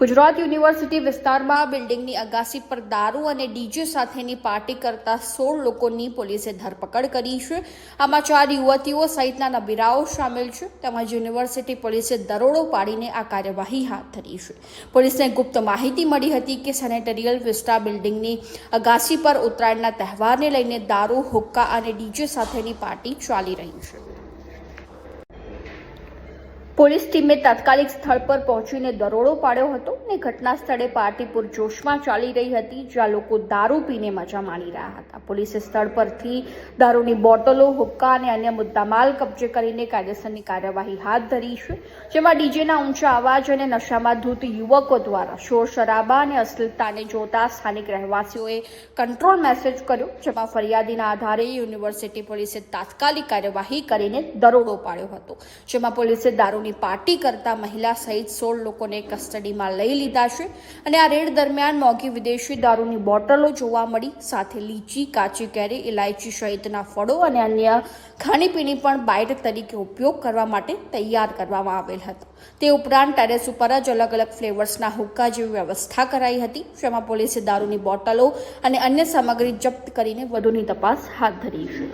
Gujarat university વિસ્તારમાં બિલ્ડિંગની અગાસી પર દારૂ અને ડીજે સાથેની પાર્ટી કરતા 16 લોકોની પોલીસે ધરપકડ કરી છે। આમાં 4 યુવતીઓ સહિતના નબીરાઓ સામેલ છે। તેમજ યુનિવર્સિટી પોલીસે દરોડો પાડીને આ કાર્યવાહી હાથ ધરી છે। પોલીસને ગુપ્ત માહિતી મળી હતી કે સેનેટરિયલ વિસ્ટા બિલ્ડિંગની અગાસી પર ઉત્તરાયણના તહેવારને લઈને દારૂ, હુક્કા અને ડીજે સાથેની પાર્ટી ચાલી રહી છે। પોલીસ ટીમે તાત્કાલિક સ્થળ પર પહોંચીને દરોડો પાડ્યો હતો અને ઘટના સ્થળે પાર્ટી પૂરજોશમાં ચાલી રહી હતી, જ્યાં લોકો દારૂ પીને મજા માણી રહ્યા હતા। પોલીસે સ્થળ પરથી દારૂની બોટલો, હુક્કા અને અન્ય મુદ્દામાલ કબજે કરીને કાયદેસરની કાર્યવાહી હાથ ધરી છે, જેમાં ડીજેના ઊંચા અવાજ અને નશામાં ધૂત યુવકો દ્વારા શોર શરાબા અને અશ્લીલતાને જોતા સ્થાનિક રહેવાસીઓએ કંટ્રોલ મેસેજ કર્યો, જેમાં ફરિયાદીના આધારે યુનિવર્સિટી પોલીસે તાત્કાલિક કાર્યવાહી કરીને દરોડો પાડ્યો હતો, જેમાં પોલીસે દારૂની પાર્ટી કરતા મહિલા સહિત 16 લોકોને કસ્ટડીમાં લઈ લીધા છે અને આ રેડ દરમિયાન મોંઘી વિદેશી દારૂની બોટલો જોવા મળી, સાથે લીચી, કાચી કેરી, ઇલાયચી સહિતના ફળો અને અન્ય ખાણીપીણી પણ બાઇટ તરીકે ઉપયોગ કરવા માટે તૈયાર કરવામાં આવેલ હતા। તે ઉપરાંત ટેરેસ ઉપર જ અલગ અલગ ફ્લેવર્સના હુક્કા જેવી વ્યવસ્થા કરાઈ હતી, જેમાં પોલીસે દારૂની બોટલો અને અન્ય સામગ્રી જપ્ત કરીને વધુની તપાસ હાથ ધરી છે।